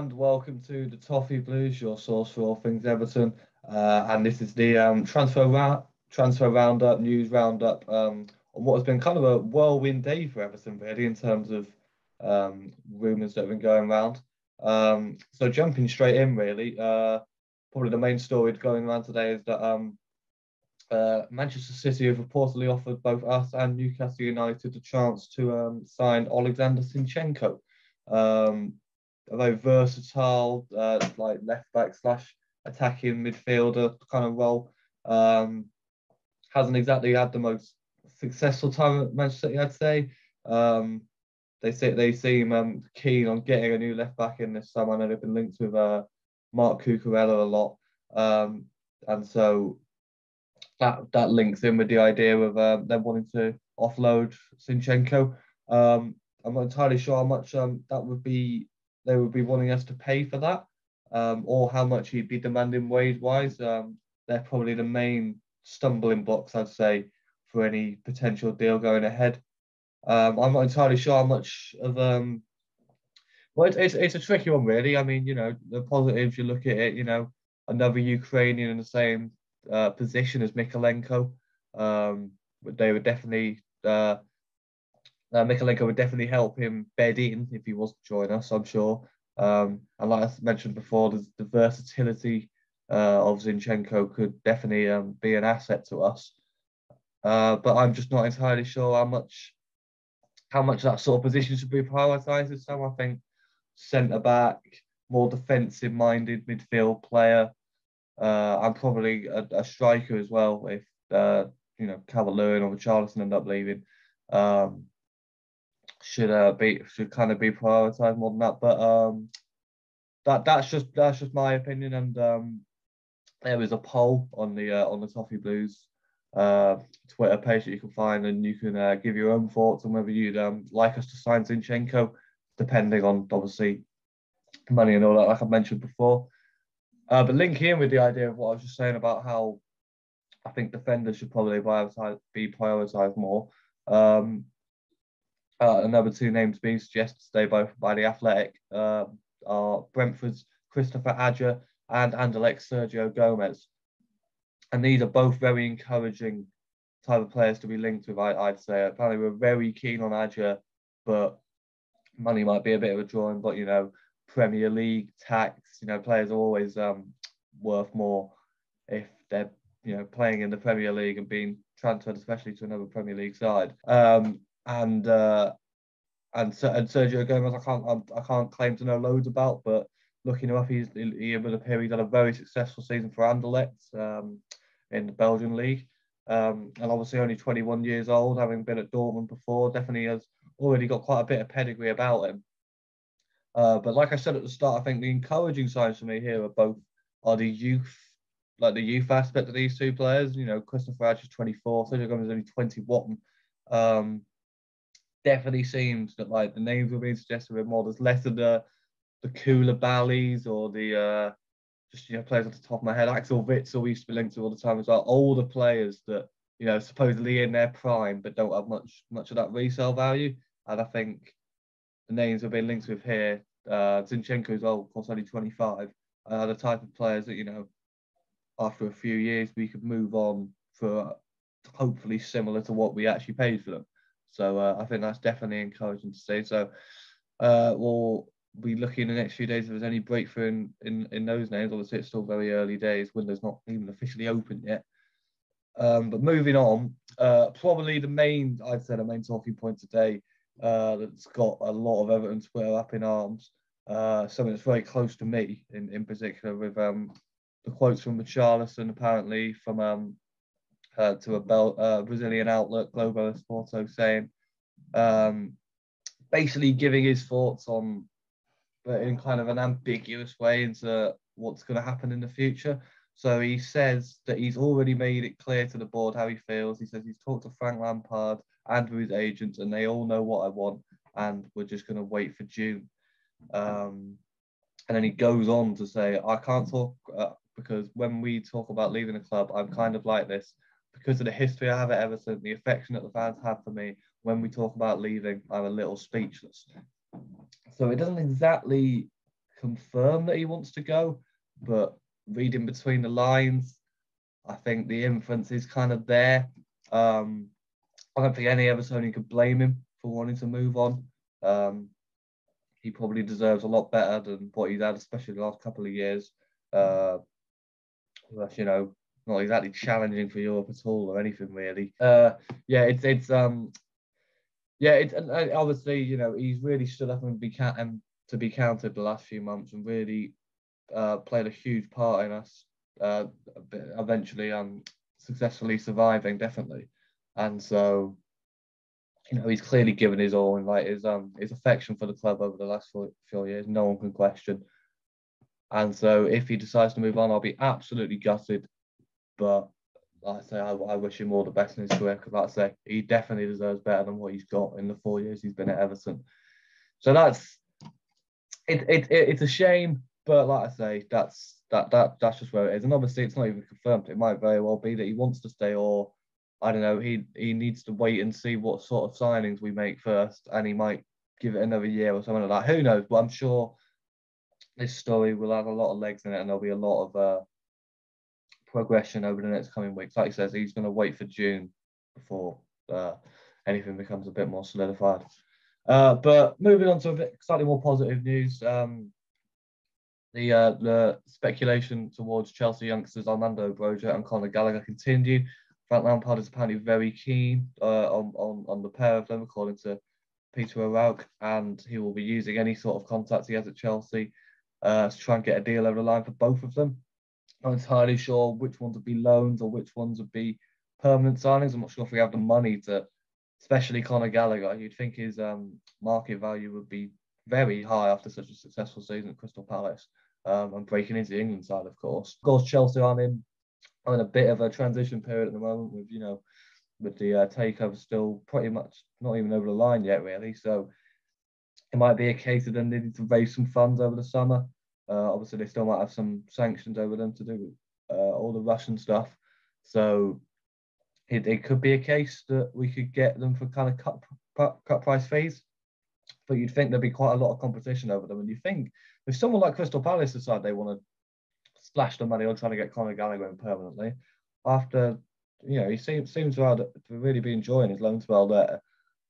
and welcome to the Toffee Blues, your source for all things Everton. And this is the transfer roundup, news roundup on what has been kind of a whirlwind day for Everton, really, in terms of rumours that have been going around. So jumping straight in, really, probably the main story going around today is that Manchester City have reportedly offered both us and Newcastle United the chance to sign Alexander Zinchenko. A very versatile, like left back slash attacking midfielder kind of role. Hasn't exactly had the most successful time at Manchester City, I'd say. They seem keen on getting a new left back in this summer. I know they've been linked with Mark Cucurella a lot, and so that links in with the idea of them wanting to offload Zinchenko. I'm not entirely sure how much they would be wanting us to pay for that, or how much he'd be demanding wage-wise. They're probably the main stumbling blocks, I'd say, for any potential deal going ahead. I'm not entirely sure how much of well, it's a tricky one, really. I mean, the positives, you look at it, another Ukrainian in the same position as Mykolenko. They would definitely Mykolenko would definitely help him bed in if he was to join us, I'm sure. And like I mentioned before, the versatility of Zinchenko could definitely be an asset to us. But I'm just not entirely sure how much that sort of position should be prioritised. So I think centre back, more defensive minded midfield player, and probably a striker as well if Calvert-Lewin or Richarlison end up leaving. Should kind of be prioritised more than that. But that's just my opinion. And there is a poll on the Toffee Blues Twitter page that you can find, and you can give your own thoughts on whether you'd like us to sign Zinchenko, depending on obviously money and all that, like I mentioned before. But linking in with the idea of what I was just saying about how I think defenders should probably be prioritised more. Another two names being suggested today, both by the Athletic, are Brentford's Christopher Adger and Anderlecht's Sergio Gomez. And these are both very encouraging type of players to be linked with, I'd say. Apparently, we're very keen on Adger, but money might be a bit of a drawing. But, Premier League tax, players are always worth more if they're, playing in the Premier League and being transferred, especially to another Premier League side. And Sergio Gomez, I can't claim to know loads about, but looking him up, he would appear he's had a very successful season for Anderlecht in the Belgian league, and obviously only 21 years old, having been at Dortmund before, definitely has already got quite a bit of pedigree about him. But like I said at the start, I think the encouraging signs for me here are the youth. Like the youth aspect of these two players, Christopher Adge is 24, Sergio Gomez is only 21. Definitely seems that like the names were being suggested a bit more. There's less of the cooler Ballies or the players off the top of my head. Axel Witsel we used to be linked to all the time as well. Older players that supposedly in their prime but don't have much of that resale value. And I think the names we're being linked with here, Zinchenko as well, of course only 25, are the type of players that after a few years we could move on for hopefully similar to what we actually paid for them. So I think that's definitely encouraging to see. So we'll be looking in the next few days if there's any breakthrough in those names. Obviously, it's still very early days. Window's not even officially open yet. But moving on, probably the main talking point today that's got a lot of Everton Twitter up in arms. Something that's very close to me in particular with the quotes from Richarlison apparently from to a Brazilian outlet, Globo Esporto, saying basically giving his thoughts on, but in kind of an ambiguous way, into what's going to happen in the future. So he says that he's already made it clear to the board how he feels. He says he's talked to Frank Lampard and with his agents, and they all know what I want, and we're just going to wait for June. And then he goes on to say, I can't talk because when we talk about leaving the club, I'm kind of like this. Because of the history I have at Everton, the affection that the fans have for me, when we talk about leaving, I'm a little speechless. So it doesn't exactly confirm that he wants to go, but reading between the lines, I think the inference is kind of there. I don't think any Evertonian could blame him for wanting to move on. He probably deserves a lot better than what he's had, especially the last couple of years. That's, not exactly challenging for Europe at all or anything really. It's obviously, he's really stood up and to be counted the last few months and really played a huge part in us eventually successfully surviving, definitely. And so, he's clearly given his all, and like his affection for the club over the last few years, no one can question. And so if he decides to move on, I'll be absolutely gutted. But like I say, I wish him all the best in his career, because like I say, he definitely deserves better than what he's got in the 4 years he's been at Everton. So that's it's a shame, but like I say, that's just where it is. And obviously it's not even confirmed. It might very well be that he wants to stay, or I don't know, he needs to wait and see what sort of signings we make first, and he might give it another year or something like that. Who knows? But I'm sure this story will have a lot of legs in it, and there'll be a lot of progression over the next coming weeks. Like he says, he's going to wait for June before anything becomes a bit more solidified. But moving on to a bit slightly more positive news, the speculation towards Chelsea youngsters Armando Broja and Conor Gallagher continued. Frank Lampard is apparently very keen on the pair of them, according to Peter O'Rourke, and he will be using any sort of contacts he has at Chelsea to try and get a deal over the line for both of them. Not entirely sure which ones would be loans or which ones would be permanent signings. I'm not sure if we have the money to, especially Conor Gallagher. You'd think his market value would be very high after such a successful season at Crystal Palace and breaking into the England side, of course. Of course, Chelsea are in a bit of a transition period at the moment with the takeover still pretty much not even over the line yet, really. So it might be a case of them needing to raise some funds over the summer. Obviously, they still might have some sanctions over them to do with all the Russian stuff. So it could be a case that we could get them for kind of cut price fees. But you'd think there'd be quite a lot of competition over them. And you think if someone like Crystal Palace decide they want to splash the money on trying to get Conor Gallagher in permanently, after, he seems to really be enjoying his loan spell there,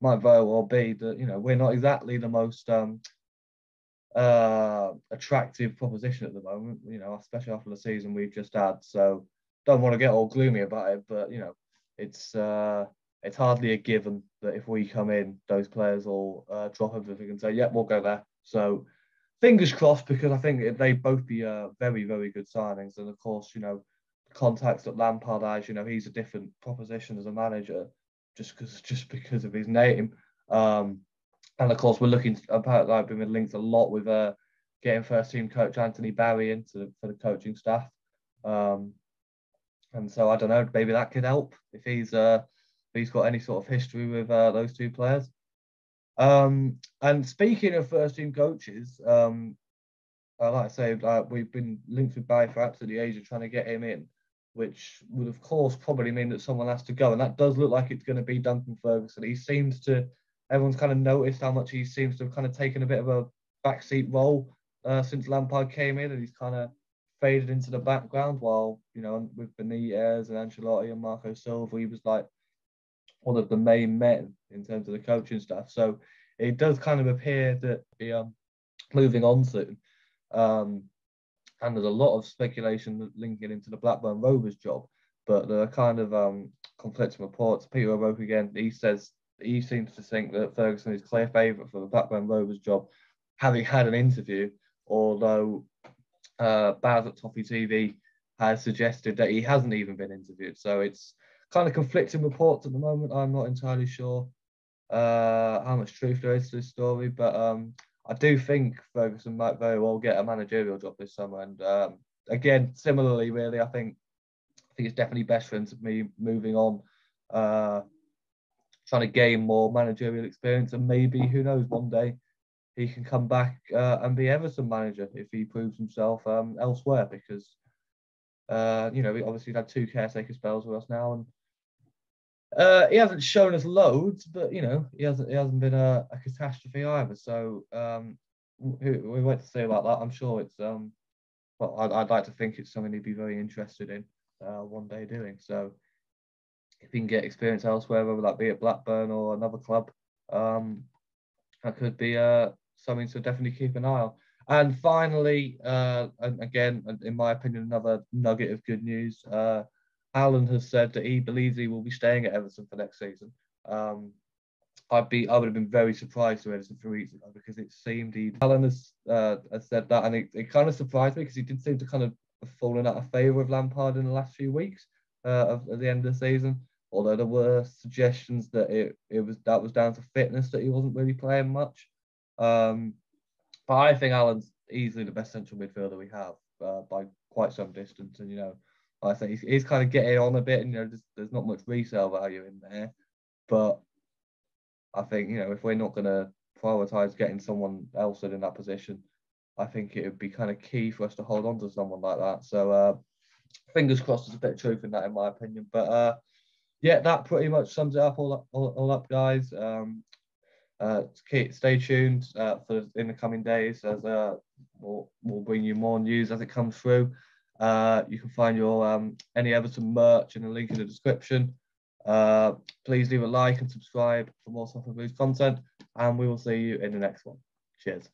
might very well be that, we're not exactly the most attractive proposition at the moment, especially after the season we've just had. So don't want to get all gloomy about it, but it's hardly a given that if we come in, those players will drop everything and say, "Yep, we'll go there." So fingers crossed, because I think they both be very, very good signings. And of course, the contacts that Lampard has, he's a different proposition as a manager just because of his name. And of course, we're looking apparently I've been linked a lot with getting first team coach Anthony Barry for the coaching staff. And so I don't know, maybe that could help if he's got any sort of history with those two players. And speaking of first team coaches, like I say, we've been linked with Barry for absolutely ages trying to get him in, which would of course probably mean that someone has to go, and that does look like it's going to be Duncan Ferguson. Everyone's kind of noticed how much he seems to have kind of taken a bit of a backseat role since Lampard came in, and he's kind of faded into the background, while, with Benitez and Ancelotti and Marco Silva, he was like one of the main men in terms of the coaching staff. So it does kind of appear that he's moving on soon. And there's a lot of speculation linking into the Blackburn Rovers job, but there are kind of conflicting reports. Peter O'Rourke again, he says he seems to think that Ferguson is clear favourite for the Blackburn Rovers job, having had an interview, although Baz at Toffee TV has suggested that he hasn't even been interviewed. So it's kind of conflicting reports at the moment. I'm not entirely sure how much truth there is to this story, but I do think Ferguson might very well get a managerial job this summer. And again, similarly, really, I think it's definitely best for him to be moving on, trying to gain more managerial experience, and maybe, who knows, one day he can come back and be Everton manager if he proves himself elsewhere, because we obviously had 2 caretaker spells with us now, and he hasn't shown us loads, but he hasn't been a catastrophe either. So we wait to see about that. I'm sure it's but I'd like to think it's something he'd be very interested in one day doing. So if he can get experience elsewhere, whether that be at Blackburn or another club, that could be something to definitely keep an eye on. And finally, and again, in my opinion, another nugget of good news. Alan has said that he believes he will be staying at Everton for next season. I would have been very surprised to hear this 3 weeks ago because it seemed Alan has said that, and it kind of surprised me because he did seem to kind of have fallen out of favour with Lampard in the last few weeks at the end of the season. Although there were suggestions that it was down to fitness that he wasn't really playing much. But I think Alan's easily the best central midfielder we have by quite some distance, and I think he's kind of getting on a bit, and there's not much resale value in there, but I think, if we're not going to prioritise getting someone else in that position, I think it would be kind of key for us to hold on to someone like that. So fingers crossed there's a bit of truth in that, in my opinion. But yeah, that pretty much sums it up all up, guys. Stay tuned in the coming days as we'll bring you more news as it comes through. You can find your any Everton merch in the link in the description. Please leave a like and subscribe for more Suffolk Blues content, and we will see you in the next one. Cheers.